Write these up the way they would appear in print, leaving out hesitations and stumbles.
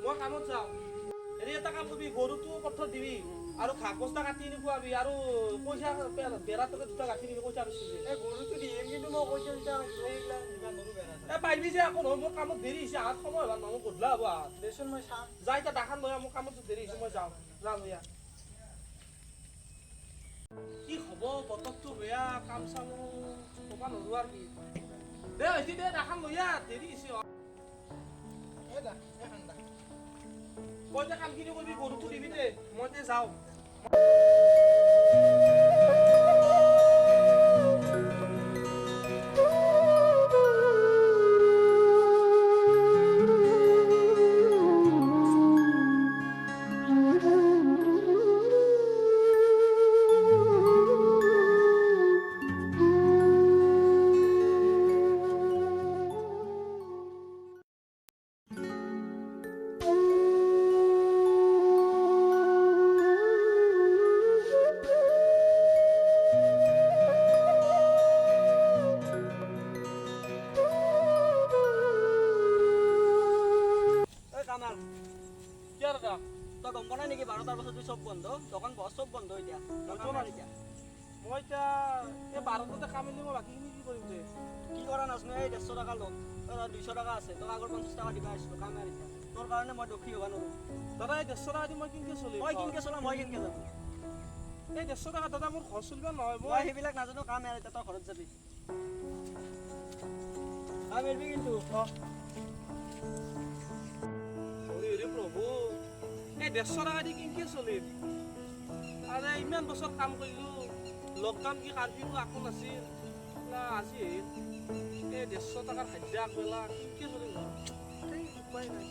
মই কামত যাওঁ হেৰি এটা কাম কৰিবি গৰুটো পথৰ দিবি আৰু ঘাঁহ বস্তা কাটি আনি খুৱাবি আৰু পইচা বেৰাটোকে দুটা গাঁঠি দিবি পইচা বেছি গৰুটো দিম কিন্তু মই কৈছোঁ পাৰিবি যে আকৌ নহয় মোৰ কামত দেৰি হৈছে আহাৰ সময় হ'ব নহয় মোৰ গধূলা হ'ব আহাৰ দেচোন মই চাম যাই এতিয়া দাখান লৈ মোৰ কামত দেৰি হৈছে মই যাওঁ লৈ কি হ'ব বতৰটো বেয়া কাম চাম ক'ব নোৱাৰো আৰু কি দে হৈছে দে দাখান লৈ দেৰি হৈছে মই যে কামখিনি কৰিবি গৰুটো দিবি দে মই যে যাওঁ তই গম পোৱা নাই নেকি 12টাৰ পাছত চব বন্ধ দোকান চব বন্ধ এতিয়া মই এতিয়া এই 12টাতে কাম এনে মই বাকীখিনি কি কৰিম দে কি কৰা নাজানো এই 150 টকা লগ 200 টকা আছে তোক আগৰ 50 টকা দিবা আহিছিলোঁ কাম এতিয়া তোৰ কাৰণে মই দুখী হ'ব নোৱাৰোঁ দাদা এই 150 টকা দি মই কেনেকৈ চলিম মই কেনেকৈ চলাম মই কেনেকৈ যাম এই 150 টকা দাদা মোৰ ঘৰ চলিব নহয় মই সেইবিলাক নাজানো কাম এতিয়া তই ঘৰত যাবি কাম এৰিবি কিন্তু প্ৰভু এই 150 টকা দি কেনেকৈ চলিম আৰে ইমান বছৰ কাম কৰিলোঁ লকডাউন কি কাৰ্ফিউ একো নাছিল না আজি এই 150 টকাৰ হাজিৰা আগবেলা কেনেকৈ চলিম এই উপায় নাই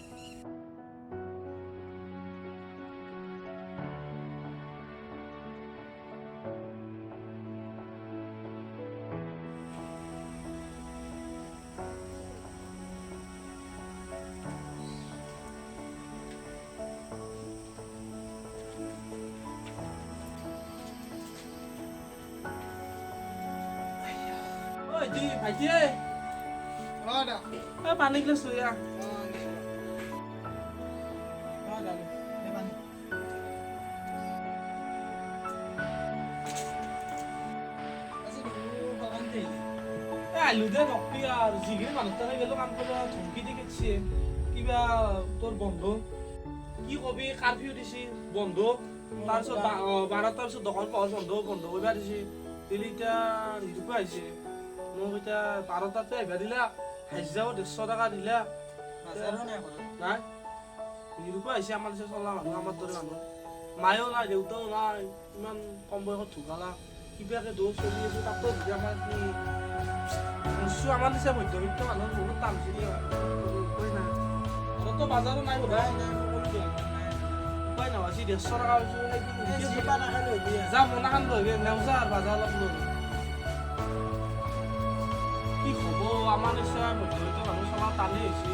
ভাইটি পানী গ্লাছ লৈ আহ আহিলো দে নকবি আৰু যিখিনি মানুহ তাকে গেলো কাম কৰিব ধমকি দি কেছে কিবা তোৰ বন্ধ কি কবি কাৰ্ফিউ দিছে বন্ধ তাৰপিছত 12টাৰ পিছত দোকান পোৱা বন্ধ কৰিব দিছে দিলি এতিয়া নিৰুপা আহিছে মোক এতিয়া 12টাতে আহিবা দিলা হাজিৰাও 150 টকা দিলা নাই নিৰুপা আহিছে আমাৰ নিচিনা চলা মানুহ আমাৰ দৰে মানুহ মায়েও নাই দেউতাও নাই ইমান কম বয়সত ঢুকালা কিবাকে দৌৰ চলি আছো তাতো আমাৰ কি আমাৰ নিচিনা মধ্যবিত্ত মানুহৰ বহুত টান চলি ততো বাজাৰো নাই বোধহয় উপায় নহয় 150 টকা যা মোনাখান লৈ নেওজা আৰু বাজাৰ অলপ লৈ কি হ'ব আমাৰ নিচিনা মধ্যবিত্ত মানুহ চলা টানেই হৈছে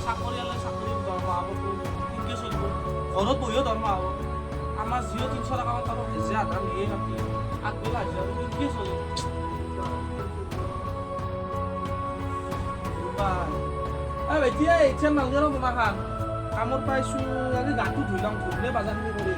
চাকৰিয়ালে চাকৰি দৰমহা হ'ব কেনেকৈ চলিব ঘৰত বহিও দৰমহা হ'ব আমাৰ যিও 300 টকা পাব যে আধা নিয়ে কাটি আগবেলা হাজিৰা কেনেকৈ চলিব এতিয়া এতিয়া নালাগে ৰ মোনাখান কামত পাইছোঁ আজি গাটো ধুই লওঁ ধুলে বাজাৰখিনি কৰি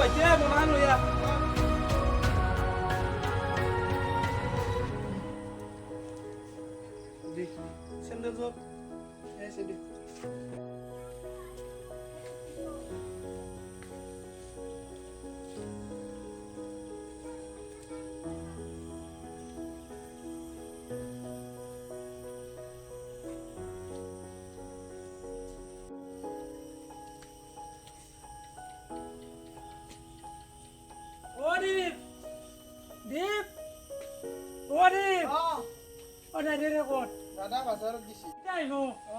এতিয়া মোনাখান লৈ আহ চেণ্ডেল যোৰ দাদা বাজাৰত গৈছে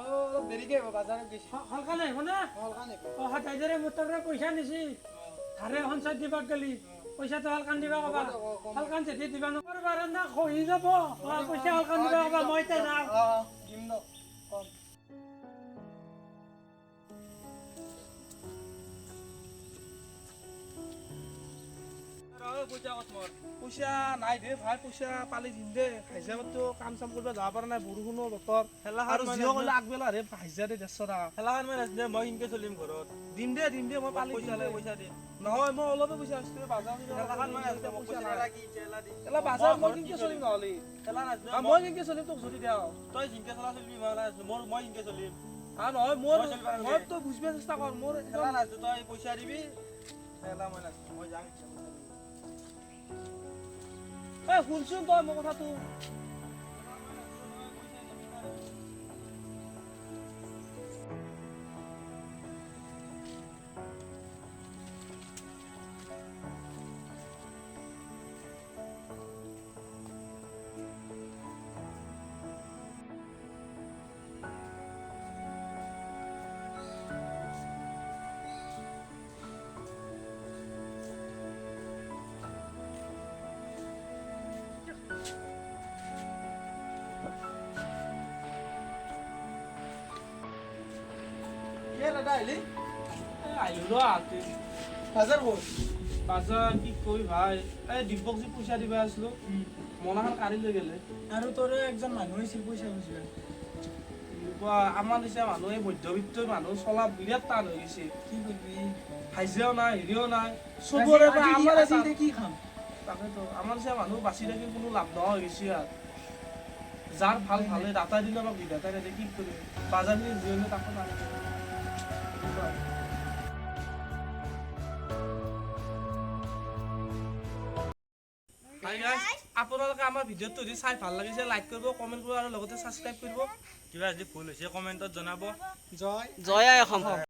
অলপ দেৰিকে আহিব বাজাৰত গৈছে হালকা নাই মানে হালকা নাই হাতাইদাৰে মোৰ তাৰ পইচা নিছি ধাৰে সঞ্চাৰ দিবাক গেলি পইচাটো হালকান দিবা কবা হালকান যেতি দিবা নকৰবা না খহি যাব পইচা হালকান দিবা কবা মই তে যাওঁ দিম ন কম পইচা কত মোৰ পইচা নাই দে ভাই পইচা পালি দিম দে হাজিৰাতো কাম চাম কৰিব যাব পৰা নাই বৰষুণৰ বতৰ আৰু জিঅ' ক'লে আগবেলা ৰে হাজিৰা দে 150 টকা খেলাখন মই নাজানো মই ইনকে চলিম ঘৰত দিম দে মই পালি পইচা লাগে পইচা দে নহয় মই অলপে পইচা আছে বাজাৰ খেলাখন মই নাজানো মোক পইচা লাগি চেলা দি এলা বাজাৰ মই কিনকে চলিম নহলি খেলা নাজানো মই কিনকে চলিম তোক যদি দিও তই জিনকে চলা চলিবি মই নাজানো মই ইনকে চলিম নহয় মোৰ মই চলিব পাৰিম মই দে। তো বুঝবে চেষ্টা কৰ মোৰ খেলা নাজানো তই পইচা দিবি খেলা মই নাজানো মই যাম এই শুনচোন তই মোৰ কথাটো কে দাদা আইলি আহিলো ৰ আতি হাজাৰ ক'ত বাজাৰ কি কই ভাই এই দীপক যে পইচা দিবা আসলো মনাখান কাঢ়ি লৈ গেলে আৰু তোৰে একজন মানুহ আছিল পইচা খুজিবা আমাৰ নিচিনা মানুহে মধ্যবিত্ত মানুহ চলা বিৰাট টান হৈ গৈছে কি কৰিবি হাজিৰাও নাই হেৰিও নাই চবৰে পৰা আমাৰ আজি কি খাম তাকেতো আমাৰ নিচিনা মানুহ বাচি থাকি কোনো লাভ নোহোৱা হৈ গৈছে আৰু যাৰ ভাল ভালে দাতা দিলে আমাক বিধাতা নিদিয়ে কি কৰিবি বাজাৰখিনি যিহলে তাকো নাই আপোনালোকে আমাৰ ভিডিঅ'টো যদি চাই ভাল লাগিছে লাইক কৰিব কমেণ্ট কৰিব আৰু লগতে ছাবস্ক্ৰাইব কৰিব কিবা যদি ভুল হৈছে কমেণ্টত জনাব জয় জয় আই অসম